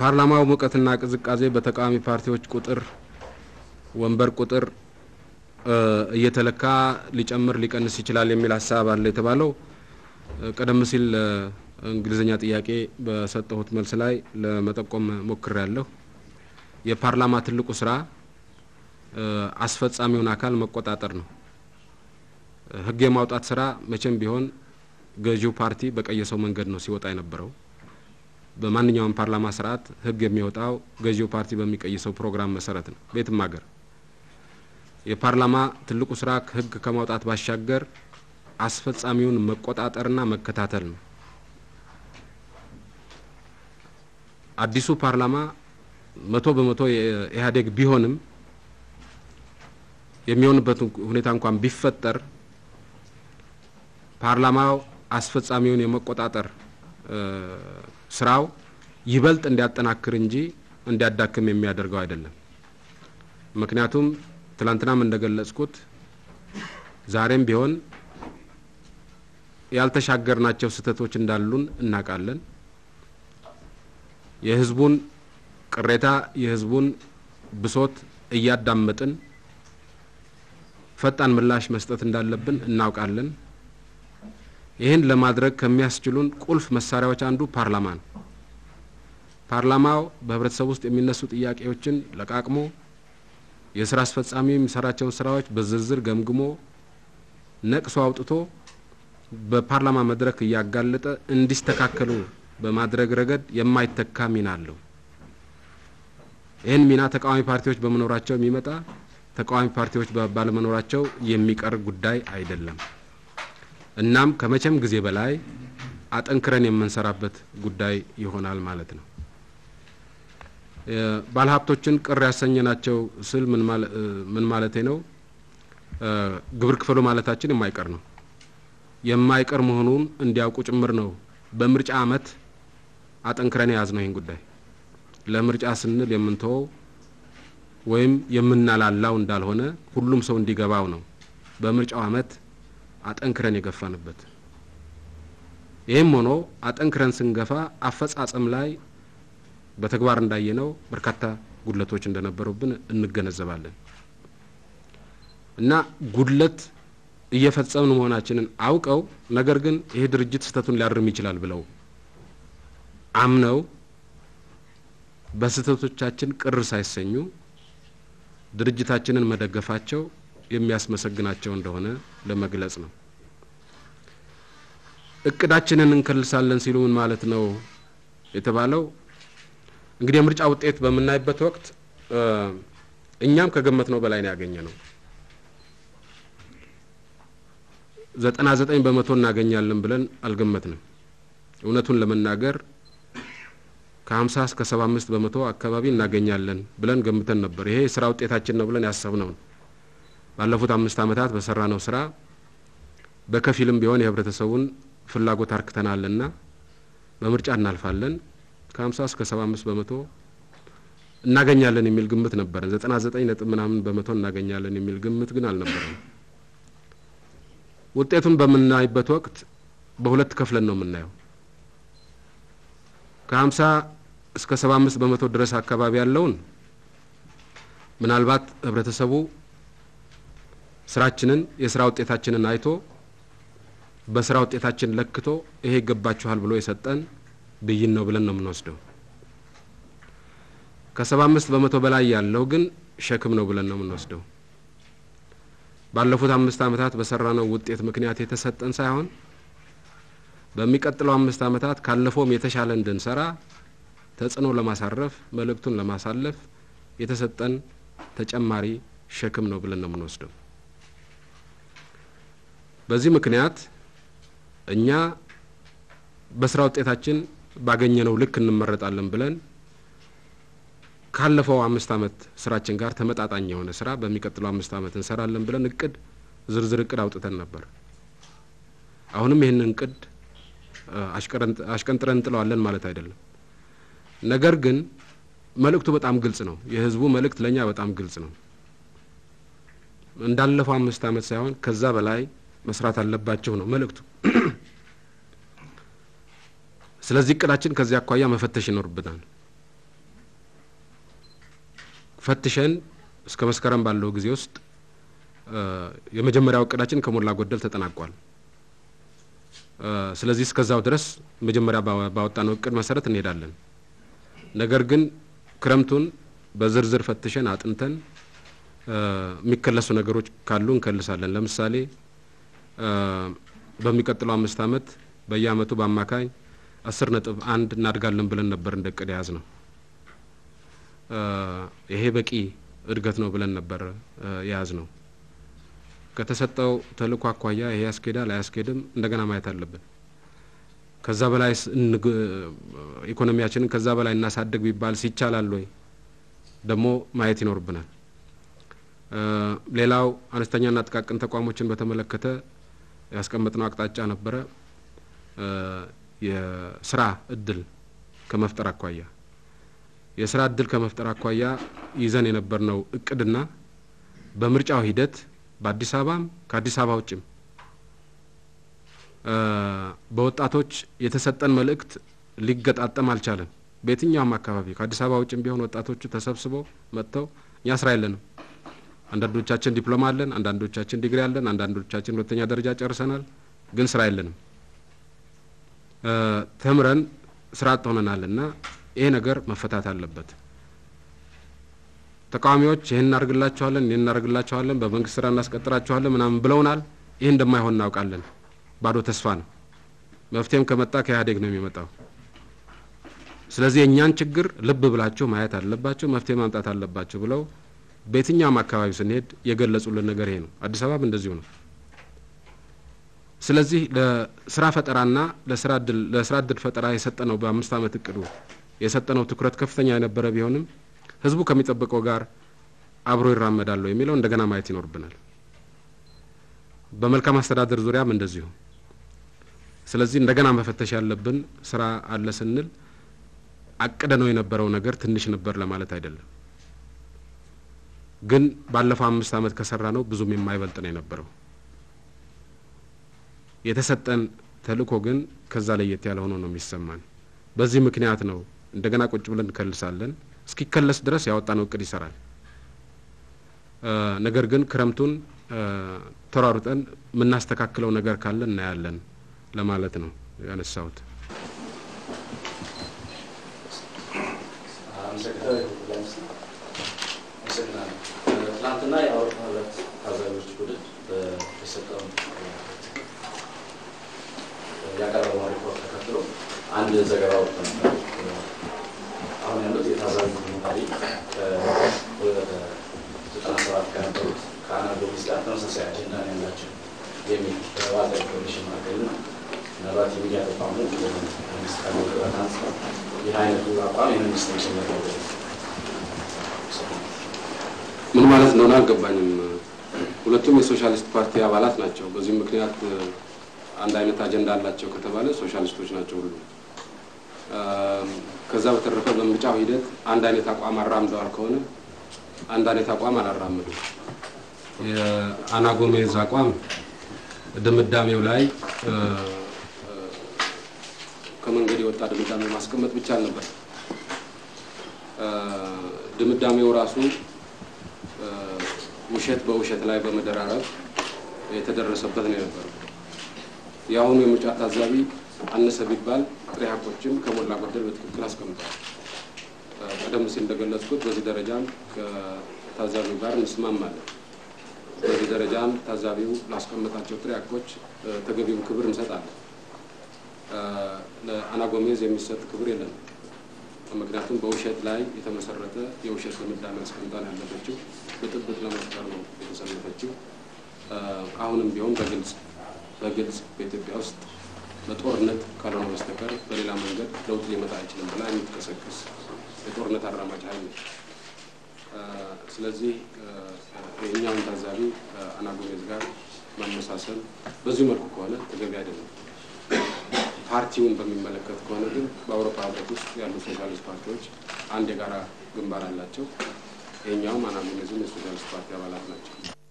የፓርላማው ሙቀትና ቅዝቃዜ በተቃዋሚ ፓርቲዎች ቁጥር ወንበር ቁጥር እየተለካ ሊጨምር ሊቀንስ ይችላል የሚል ሐሳብ አለ የተባለው ቀደም ሲል እንግሊዘኛ ጥያቄ በሰጠሁት መልስ ላይ ለመጠቆም ሞክሬያለሁ። የፓርላማ ትልቁ ስራ አስፈጻሚውን አካል መቆጣጠር ነው። ህግ የማውጣት ስራ መቼም ቢሆን ገዢው ፓርቲ በቀየሰው መንገድ ነው ሲወጣ የነበረው። በማንኛውም ፓርላማ ስርዓት ህግ የሚወጣው ገዢው ፓርቲ በሚቀየሰው ፕሮግራም መሰረት ነው ቤትም ሀገር። የፓርላማ ትልቁ ስራ ህግ ከማውጣት ባሻገር አስፈጻሚውን መቆጣጠርና መከታተል ነው። አዲሱ ፓርላማ 100% የኢህአዴግ ቢሆንም የሚሆንበት ሁኔታ እንኳን ቢፈጠር ፓርላማው አስፈጻሚውን የመቆጣጠር ስራው ይበልጥ እንዲያጠናክር እንጂ እንዲያዳክም የሚያደርገው አይደለም። ምክንያቱም ትላንትናም እንደገለጽኩት ዛሬም ቢሆን ያልተሻገርናቸው ስህተቶች እንዳሉን እናውቃለን። የህዝቡን ቅሬታ የህዝቡን ብሶት እያዳመጥን ፈጣን ምላሽ መስጠት እንዳለብን እናውቃለን። ይህን ለማድረግ ከሚያስችሉን ቁልፍ መሳሪያዎች አንዱ ፓርላማ ነው። ፓርላማው በህብረተሰብ ውስጥ የሚነሱ ጥያቄዎችን ለቃቅሞ የሥራ አስፈጻሚ የሚሰራቸውን ስራዎች በዝርዝር ገምግሞ ነቅሶ አውጥቶ በፓርላማ መድረክ እያጋለጠ እንዲስተካከሉ በማድረግ ረገድ የማይተካ ሚና አለው። ይህን ሚና ተቃዋሚ ፓርቲዎች በመኖራቸው የሚመጣ ተቃዋሚ ፓርቲዎች ባለመኖራቸው የሚቀር ጉዳይ አይደለም። እናም ከመቼም ጊዜ በላይ አጠንክረን የምንሰራበት ጉዳይ ይሆናል ማለት ነው። ባለሀብቶችን ቅር ያሰኘናቸው ስል ምን ማለቴ ነው? ግብር ክፈሉ ማለታችን የማይቀር ነው። የማይቀር መሆኑን እንዲያውቁ ጭምር ነው በምርጫ አመት አጠንክረን ያዝነው ይህን ጉዳይ። ለምርጫ ስንል የምንተው ወይም የምናላላው እንዳልሆነ ሁሉም ሰው እንዲገባው ነው በምርጫው አመት አጠንክረን የገፋንበት። ይሄም ሆኖ አጠንክረን ስንገፋ አፈጻጸም ላይ በተግባር እንዳየነው በርካታ ጉድለቶች እንደነበሩብን እንገነዘባለን። እና ጉድለት እየፈጸምን መሆናችንን አውቀው ነገር ግን ይሄ ድርጅት ስህተቱን ሊያርም ይችላል ብለው አምነው በስህተቶቻችን ቅር ሳይሰኙ ድርጅታችንን መደገፋቸው የሚያስመሰግናቸው እንደሆነ ለመግለጽ ነው። እቅዳችንን እንከልሳለን ሲሉ ምን ማለት ነው የተባለው? እንግዲህ የምርጫ ውጤት በመናይበት ወቅት እኛም ከገመትነው በላይ ነው ያገኘነው። 99% እናገኛለን ብለን አልገመትንም። እውነቱን ለመናገር ከ50 እስከ 75% አካባቢ እናገኛለን ብለን ገምተን ነበር። ይሄ ስራ ውጤታችን ነው ብለን ያሰብነው። ባለፉት 5 አመታት በሰራነው ስራ በከፊልም ቢሆን የህብረተሰቡን ፍላጎት አርክተናልና በምርጫ እናልፋለን ከ50 እስከ 75% እናገኛለን የሚል ግምት ነበር። 99% እናገኛለን የሚል ግምት ግን አልነበረም። ውጤቱን በመናይበት ወቅት በሁለት ከፍለን ነው የምናየው። ከ50 እስከ 75% ድረስ አካባቢ ያለውን ምናልባት ህብረተሰቡ ስራችንን የሥራ ውጤታችንን አይቶ በሥራ ውጤታችን ለክቶ ይሄ ይገባችኋል ብሎ የሰጠን ብይን ነው ብለን ነው የምንወስደው። ከ75% በላይ ያለው ግን ሸክም ነው ብለን ነው የምንወስደው። ባለፉት 5 አመታት በሰራነው ውጤት ምክንያት የተሰጠን ሳይሆን በሚቀጥለው 5 አመታት ካለፈውም የተሻለ እንድንሰራ ተጽዕኖ ለማሳረፍ መልእክቱን ለማሳለፍ የተሰጠን ተጨማሪ ሸክም ነው ብለን ነው የምንወስደው። በዚህ ምክንያት እኛ በስራ ውጤታችን ባገኘነው ልክ እንመረጣለን ብለን ካለፈው 5 አመት ስራችን ጋር ተመጣጣኝ የሆነ ስራ በሚቀጥለው 5 አመት እንሰራለን ብለን ዝርዝር እቅድ አውጥተን ነበር። አሁንም ይሄንን እቅድ አሽቀንጥረን እንጥለዋለን ማለት አይደለም። ነገር ግን መልእክቱ በጣም ግልጽ ነው። የህዝቡ መልእክት ለኛ በጣም ግልጽ ነው። እንዳለፈው 5 አመት ሳይሆን ከዛ በላይ መስራት አለባቸው ነው መልእክቱ። ስለዚህ እቅዳችን ከዚያ አኳያ መፈተሽ ይኖርብናል። ፈትሸን እስከ መስከረም ባለው ጊዜ ውስጥ የመጀመሪያው እቅዳችን ከሞላ ጎደል ተጠናቋል። ስለዚህ እስከዛው ድረስ መጀመሪያ ባወጣነው እቅድ መሰረት እንሄዳለን። ነገር ግን ክረምቱን በዝርዝር ፈትሸን አጥንተን የሚከለሱ ነገሮች ካሉ እንከልሳለን። ለምሳሌ በሚቀጥለው 5 አመት በየአመቱ በአማካይ 10.1 እናድጋለን ብለን ነበር እንደቀደ ያዝነው። ይሄ በቂ እድገት ነው ብለን ነበር ያዝነው። ከተሰጠው ተልእኮ አኳያ ይሄ ያስኬዳል አያስኬድም እንደገና ማየት አለብን። ከዛ በላይ ኢኮኖሚያችንን ከዛ በላይ እናሳድግ ቢባል ሲቻላል ወይ ደሞ ማየት ይኖርብናል። ሌላው አነስተኛና ጥቃቅን ተቋሞችን በተመለከተ ያስቀመጥነው አቅጣጫ ነበረ። የስራ እድል ከመፍጠር አኳያ የስራ እድል ከመፍጠር አኳያ ይዘን የነበርነው እቅድና በምርጫው ሂደት በአዲስ አበባም ከአዲስ አበባ ውጭም በወጣቶች የተሰጠን መልእክት ሊገጣጠም አልቻለም። በየትኛውም አካባቢ ከአዲስ አበባ ውጭም ቢሆን ወጣቶቹ ተሰብስበው መጥተው እኛ ስራ የለንም፣ አንዳንዶቻችን ዲፕሎማ አለን፣ አንዳንዶቻችን ዲግሪ አለን፣ አንዳንዶቻችን ሁለተኛ ደረጃ ጨርሰናል፣ ግን ስራ የለንም፣ ተምረን ስራ አጥተናልና ይሄ ነገር መፈታት አለበት። ተቃዋሚዎች ይሄን እናርግላችኋለን በመንግስት ስራ እናስቀጥራችኋለን ምናምን ብለውናል። ይሄ እንደማይሆን እናውቃለን። ባዶ ተስፋ ነው። መፍትሄም ከመጣ ከኢህአዴግ ነው የሚመጣው። ስለዚህ የኛን ችግር ልብ ብላችሁ ማየት አለባችሁ፣ መፍትሄ ማምጣት አለባችሁ ብለው በየትኛውም አካባቢ ስንሄድ የገለጹልን ነገር ይሄ ነው። አዲስ አበባም እንደዚሁ ነው። ስለዚህ ለስራ ፈጠራና ለስራ እድል ፈጠራ የሰጠነው በ5 አመት እቅዱ የሰጠነው ትኩረት ከፍተኛ የነበረ ቢሆንም ህዝቡ ከሚጠብቀው ጋር አብሮ ይራመዳል የሚለው እንደገና ማየት ይኖርብናል። በመልካም አስተዳደር ዙሪያም እንደዚሁ። ስለዚህ እንደገና መፈተሽ ያለብን ስራ አለ ስንል አቅደነው የነበረው ነገር ትንሽ ነበር ለማለት አይደለም። ግን ባለፈው 5 አመት ከሰራነው ብዙም የማይበልጥ ነው የነበረው። የተሰጠን ተልእኮ ግን ከዛ ለየት ያለ ሆኖ ነው የሚሰማን። በዚህ ምክንያት ነው እንደገና ቁጭ ብለን እንከልሳለን። እስኪከለስ ድረስ ያወጣነው እቅድ ይሰራል። ነገር ግን ክረምቱን ተራሩጠን ምናስተካክለው ነገር ካለ እናያለን ለማለት ነው ያነሳሁት። ትናንትና የአውሮፓ ህብረት ታዛቢዎች ቡድን በተሰጠው ያቀረበው ሪፖርት ተከትሎ አንድ ዘገባ ወጥቷል። አሁን ያሉት የታዛቢ ቡድን መሪ ከ97 ከነበሩት ከአና ጎሜዝ ጋር ተመሳሳይ አጀንዳ ነው ያላቸው የሚል በዋዛ ኢንፎርሜሽን ማዕከልና ምናልባት የሚዲያ ተቋሙ መንግስት ካለው ቅርበት አንጻር ይህ አይነቱ አቋም የመንግስት ጭምር ነው። ምን ማለት ነው አልገባኝም። ሁለቱም የሶሻሊስት ፓርቲ አባላት ናቸው። በዚህ ምክንያት አንድ አይነት አጀንዳ አላቸው ከተባለ ሶሻሊስቶች ናቸው ሁሉ። ከዛ በተረፈ በምርጫው ሂደት አንድ አይነት አቋም አራምደዋል ከሆነ አንድ አይነት አቋም አላራመዱም። የአና ጎሜዝ አቋም ድምዳሜው ላይ ከመንገድ የወጣ ድምዳሜ ማስቀመጥ ብቻ ነበር። ድምዳሜው ራሱ ውሸት በውሸት ላይ በመደራረብ የተደረሰበት ነው የነበረው። ያሁኑ የምርጫ ታዛቢ አነሰ ቢባል ጥሬ ሀቆችን ከሞላ ጎደል በትክክል አስቀምጧል። ቀደም ሲል እንደገለጽኩት በዚህ ደረጃም ከታዛቢው ጋር እንስማማለን። በዚህ ደረጃም ታዛቢው ላስቀመጣቸው ጥሬ ሀቆች ተገቢውን ክብር እንሰጣለን። ለአና ጎሜዝ የሚሰጥ ክብር የለም። ምክንያቱም በውሸት ላይ የተመሰረተ የውሸት ድምዳሜ አስቀምጣን ያለፈችው በጥብቅ ለመፍጠር ነው የተሰለፈችው። አሁንም ቢሆን በግልጽ በኢትዮጵያ ውስጥ በጦርነት ካልሆነ በስተቀር በሌላ መንገድ ለውጥ ሊመጣ አይችልም ብላ የምትቀሰቅስ የጦርነት አራማጅ ኃይል ነች። ስለዚህ የኛውን ታዛቢ አና ጎሜዝ ጋር ማመሳሰል በዚህ መልኩ ከሆነ ተገቢ አይደለም። ፓርቲውን በሚመለከት ከሆነ ግን በአውሮፓ ህብረት ውስጥ ያሉ ሶሻሊስት ፓርቲዎች አንድ የጋራ ግንባር አላቸው። የኛውም አና ጎሜዝም የሶሻሊስት ፓርቲ አባላት ናቸው።